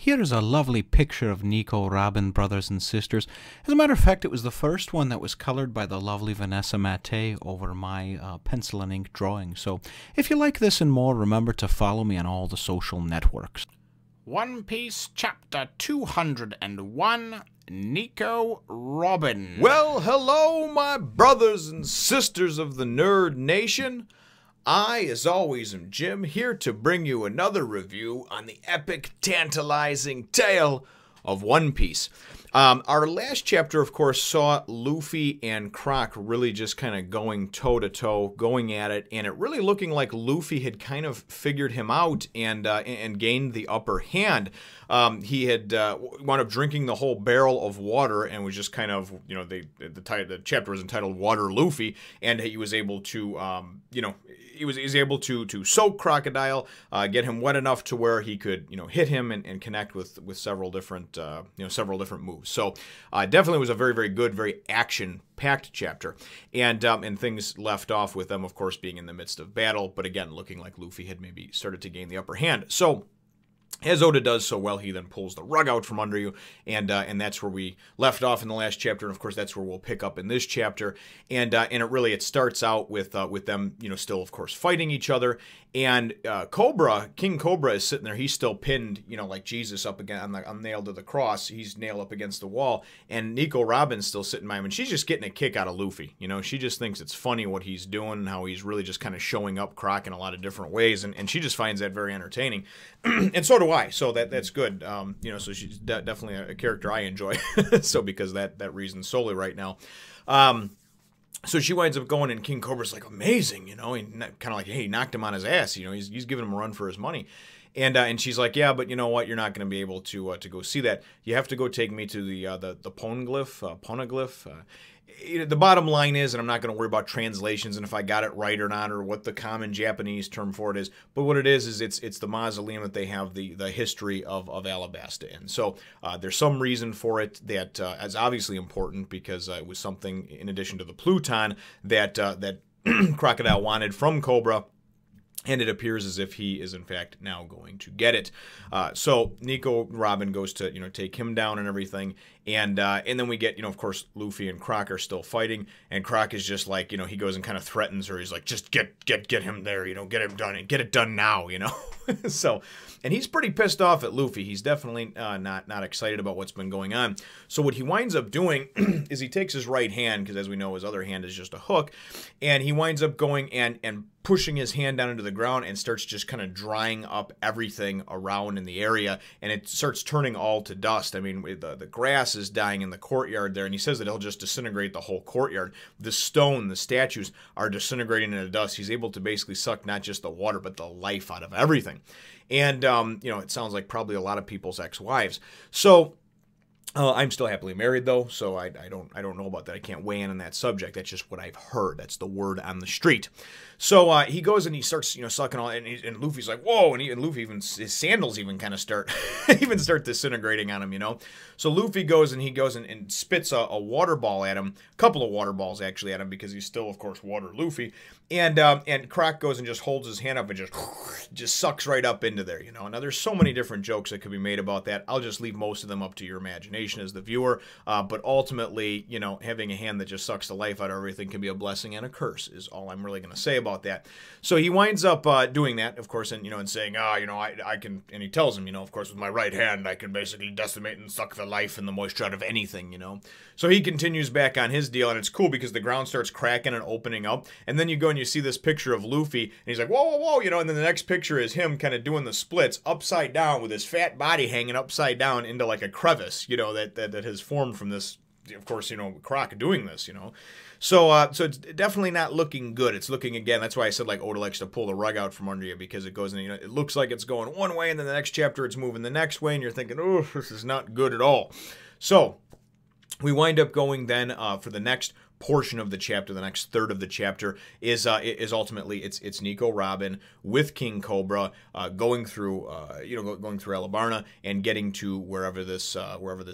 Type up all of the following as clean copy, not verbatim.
Here is a lovely picture of Nico Robin, brothers and sisters. As a matter of fact, it was the first one that was colored by the lovely Vanessa Matte over my pencil and ink drawing. So if you like this and more, remember to follow me on all the social networks. One Piece Chapter 201, Nico Robin. Well, hello, my brothers and sisters of the Nerd Nation. I, as always, am Jim, here to bring you another review on the epic, tantalizing tale of One Piece. Our last chapter, of course, saw Luffy and Croc really just kind of going toe-to-toe, going at it, and it really looking like Luffy had kind of figured him out and gained the upper hand. He had wound up drinking the whole barrel of water and was just kind of, you know, the chapter was entitled Water Luffy, and he was able to, he was able to soak Crocodile, get him wet enough to where he could, hit him and connect with several different, several different moves. So definitely was a very, very good, very action-packed chapter, and things left off with them, of course, being in the midst of battle, but again, looking like Luffy had maybe started to gain the upper hand. So, as Oda does so well, he then pulls the rug out from under you, and that's where we left off in the last chapter, and of course that's where we'll pick up in this chapter. And it starts out with them, still of course fighting each other, and King Cobra is sitting there. He's still pinned, like Jesus up again nailed to the cross. He's nailed up against the wall, and Nico Robin's still sitting by him, and she's just getting a kick out of Luffy. She just thinks it's funny what he's doing, and how he's really just kind of showing up Croc in a lot of different ways, and she just finds that very entertaining, and so do I. So that's good. So she's definitely a character I enjoy. So because that reason solely right now. So she winds up going, and King Cobra's like, amazing, and kind of like, hey, he knocked him on his ass, he's giving him a run for his money. And she's like, yeah, but you know what? You're not going to be able to go see that. You have to go take me to the Poneglyph. The bottom line is, and I'm not going to worry about translations and if I got it right or not, or what the common Japanese term for it is, but what it is it's the mausoleum that they have the history of Alabasta in. So there's some reason for it that is obviously important, because it was something in addition to the Pluton that Crocodile wanted from Cobra. And it appears as if he is, in fact, now going to get it. So Nico Robin goes to, take him down and everything. And then we get, of course, Luffy and Croc are still fighting. And Croc is just like, he goes and kind of threatens her. He's like, just get him there, get him done, and get it done now, So, and he's pretty pissed off at Luffy. He's definitely not excited about what's been going on. So what he winds up doing is he takes his right hand, because as we know, his other hand is just a hook. And he winds up going and pushing his hand down into the ground and starts just kind of drying up everything around in the area, and it starts turning all to dust. I mean, the grass is dying in the courtyard there, and he says that he'll just disintegrate the whole courtyard. The stone, the statues are disintegrating into dust. He's able to basically suck not just the water, but the life out of everything. And, it sounds like probably a lot of people's ex-wives. So I'm still happily married, though, so I don't know about that. I can't weigh in on that subject. That's just what I've heard. That's the word on the street. So he goes and he starts, sucking all, and Luffy's like, whoa, and Luffy even, his sandals even kind of start disintegrating on him, So Luffy goes and spits a water ball at him, a couple of water balls actually at him, because he's still, of course, Water Luffy. And Croc goes and just holds his hand up and just sucks right up into there, Now there's so many different jokes that could be made about that. I'll just leave most of them up to your imagination as the viewer. But ultimately, having a hand that just sucks the life out of everything can be a blessing and a curse, is all I'm really going to say about that. So he winds up doing that, of course, and saying, I can, and he tells him, of course, with my right hand, I can basically decimate and suck the life and the moisture out of anything, So he continues back on his deal, and it's cool because the ground starts cracking and opening up, and then you go and you see this picture of Luffy, and he's like, whoa, whoa, whoa, and then the next picture is him kind of doing the splits upside down with his fat body hanging upside down into like a crevice, that has formed from this, of course, Croc doing this, So it's definitely not looking good. It's looking, again, that's why I said, like, Oda likes to pull the rug out from under you, because it goes, and it looks like it's going one way, and then the next chapter it's moving the next way, and you're thinking, oh, this is not good at all. So we wind up going then for the next portion of the chapter, the next third of the chapter, is ultimately it's Nico Robin with King Cobra going through going through Elebarna and getting to wherever this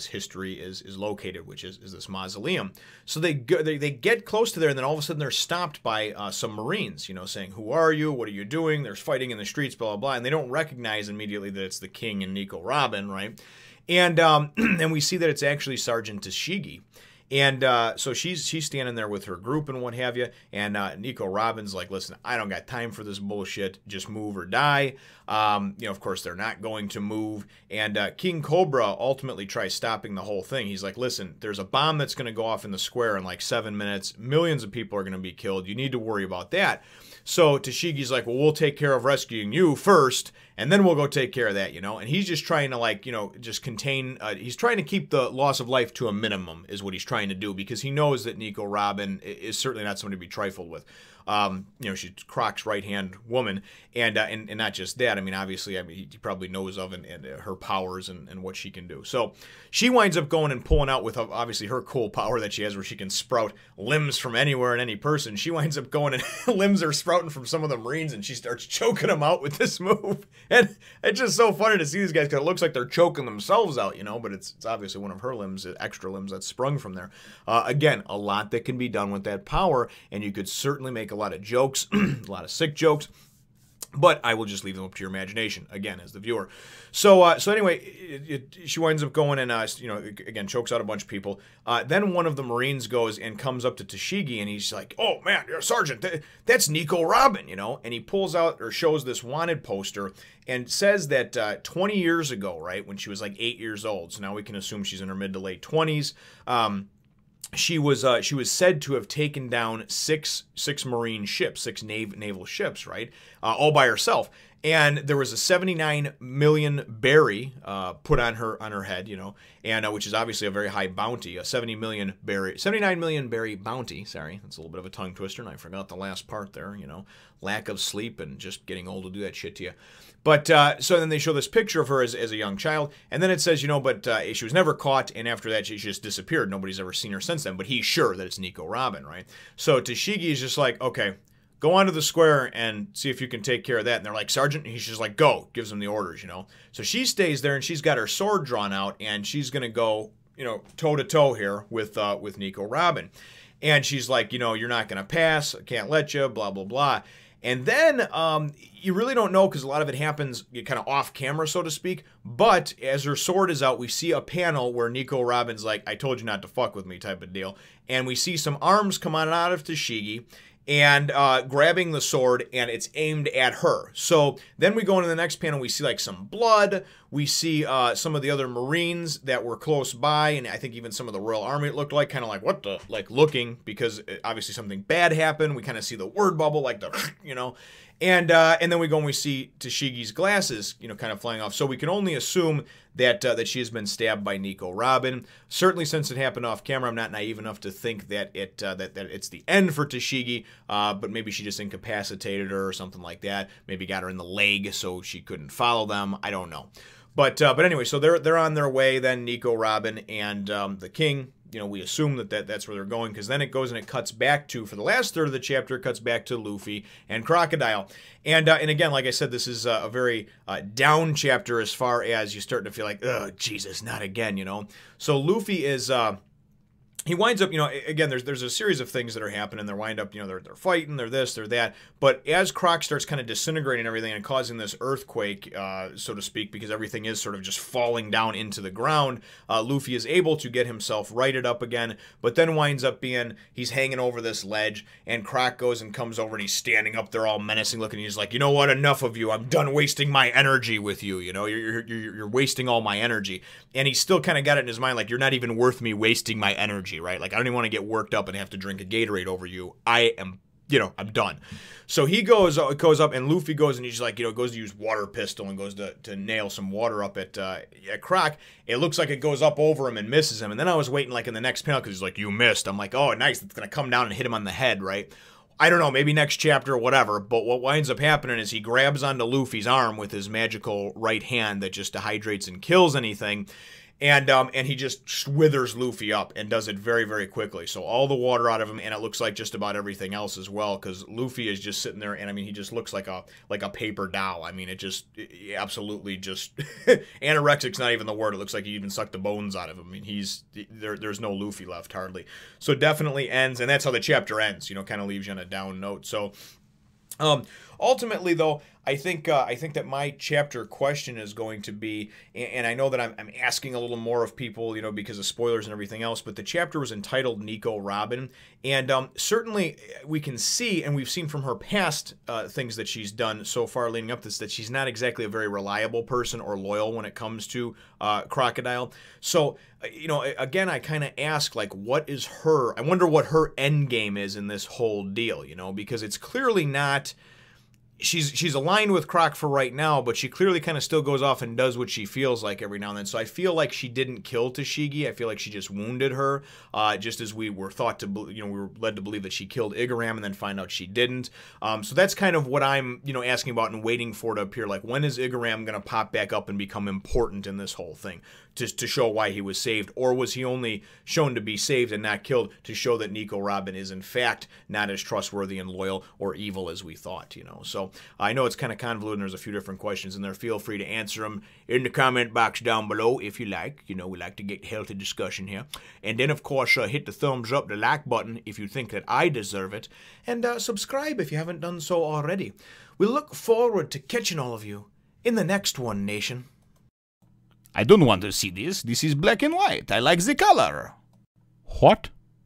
history is located, which is this mausoleum. So they get close to there, and then all of a sudden they're stopped by some Marines, saying, "Who are you? What are you doing?" There's fighting in the streets, blah blah blah, and they don't recognize immediately that it's the king and Nico Robin, right? And and we see that it's actually Sergeant Tashigi. And so she's standing there with her group and what have you. And Nico Robin's like, listen, I don't got time for this bullshit. Just move or die. Of course, they're not going to move. And King Cobra ultimately tries stopping the whole thing. He's like, listen, there's a bomb that's going to go off in the square in like 7 minutes. Millions of people are going to be killed. You need to worry about that. So Tashigi's like, well, we'll take care of rescuing you first, and then we'll go take care of that, And he's just trying to, just contain, he's trying to keep the loss of life to a minimum is what he's trying to do, because he knows that Nico Robin is certainly not someone to be trifled with. She's Croc's right-hand woman, and not just that. I mean, obviously, he probably knows of and her powers and what she can do. So she winds up going and pulling out with, obviously, her cool power that she has where she can sprout limbs from anywhere and any person. She winds up going and limbs are sprouting from some of the Marines, and she starts choking them out with this move. And it's just so funny to see these guys, because it looks like they're choking themselves out, but it's obviously one of her limbs, extra limbs that sprung from there. Again, a lot that can be done with that power, and you could certainly make a lot of jokes, a lot of sick jokes, but I will just leave them up to your imagination, again, as the viewer. So anyway, she winds up going and, again, chokes out a bunch of people. Then one of the Marines goes and comes up to Tashigi, and he's like, oh, man, you're a sergeant. That's Nico Robin, And he pulls out or shows this wanted poster and says that 20 years ago, right, when she was like 8 years old, so now we can assume she's in her mid to late 20s, she was said to have taken down six Marine ships, six naval ships, right, all by herself. And there was a 79 million berry put on her head, and which is obviously a very high bounty, a 79 million berry bounty. Sorry, that's a little bit of a tongue twister, and I forgot the last part there. Lack of sleep and just getting old to do that shit to you. But so then they show this picture of her as a young child, and then it says, but she was never caught, and after that she just disappeared. Nobody's ever seen her since then. But he's sure that it's Nico Robin, right? So Tashigi is just like, okay, go onto the square and see if you can take care of that. And they're like, Sergeant, and he's just like, go, gives them the orders, So she stays there, and she's got her sword drawn out, and she's gonna go, toe to toe here with Nico Robin, and she's like, you're not gonna pass, I can't let you, blah blah blah. And then you really don't know, because a lot of it happens kind of off camera, so to speak. But as her sword is out, we see a panel where Nico Robin's like, I told you not to fuck with me type of deal. And we see some arms come on out of Tashigi and grabbing the sword, and it's aimed at her. So then we go into the next panel, we see like some blood. We see some of the other Marines that were close by, and I think even some of the Royal Army, it looked like, kind of like, what the, like looking, because obviously something bad happened. We kind of see the word bubble, like the, and then we go and we see Tashigi's glasses, kind of flying off. So we can only assume that she has been stabbed by Nico Robin. Certainly, since it happened off camera, I'm not naive enough to think that that it's the end for Tashigi. But maybe she just incapacitated her or something like that. Maybe got her in the leg so she couldn't follow them. I don't know. But anyway, so they're on their way. Then Nico Robin and the king. We assume that's where they're going, because then it goes and it cuts back to, for the last third of the chapter, it cuts back to Luffy and Crocodile. And again, like I said, this is a very down chapter as far as you start to feel like, oh, Jesus, not again, So Luffy is... he winds up, again, there's a series of things that are happening. They wind up, they're fighting, they're this, they're that. But as Croc starts kind of disintegrating everything and causing this earthquake, so to speak, because everything is sort of just falling down into the ground, Luffy is able to get himself righted up again, but then winds up he's hanging over this ledge, and Croc goes and comes over, and he's standing up there all menacing looking. He's like, you know what, enough of you. I'm done wasting my energy with you. You're wasting all my energy. And he's still kind of got it in his mind, like, you're not even worth me wasting my energy. Right? Like, I don't even want to get worked up and have to drink a Gatorade over you. I am, I'm done. So he goes up, and Luffy goes, and he's like, goes to use water pistol and goes to nail some water up at Croc. It looks like it goes up over him and misses him. And then I was waiting, like, in the next panel, because he's like, you missed. I'm like, oh, nice. It's going to come down and hit him on the head, right? I don't know, maybe next chapter or whatever, but what winds up happening is he grabs onto Luffy's arm with his magical right hand that just dehydrates and kills anything. And he just withers Luffy up and does it very, very quickly. So all the water out of him, and it looks like just about everything else as well, because Luffy is just sitting there, and I mean, he just looks like a paper doll. I mean, it absolutely just anorexic's not even the word. It looks like he even sucked the bones out of him. I mean, there's no Luffy left hardly. So it definitely ends, and that's how the chapter ends. You know, kind of leaves you on a down note. So. Ultimately, though, I think that my chapter question is going to be, and I know that I'm asking a little more of people, you know, because of spoilers and everything else, but the chapter was entitled Nico Robin, and certainly we can see, and we've seen from her past things that she's done so far leading up to this, that she's not exactly a very reliable person or loyal when it comes to Crocodile. So, you know, again, I kind of ask, like, I wonder what her end game is in this whole deal, you know, because it's clearly not... She's aligned with Croc for right now, but she clearly kind of still goes off and does what she feels like every now and then. So I feel like she didn't kill Tashigi. I feel like she just wounded her, just as we were we were led to believe that she killed Igaram and then find out she didn't. So that's kind of what I'm, you know, asking about and waiting for to appear. Like, when is Igaram going to pop back up and become important in this whole thing to show why he was saved? Or was he only shown to be saved and not killed to show that Nico Robin is in fact not as trustworthy and loyal or evil as we thought, you know? So I know it's kind of convoluted and there's a few different questions in there. Feel free to answer them in the comment box down below if you like. You know, we like to get healthy discussion here. And then, of course, hit the thumbs up, the like button if you think that I deserve it. And subscribe if you haven't done so already. We look forward to catching all of you in the next one, Nation. I don't want to see this. This is black and white. I like the color. What?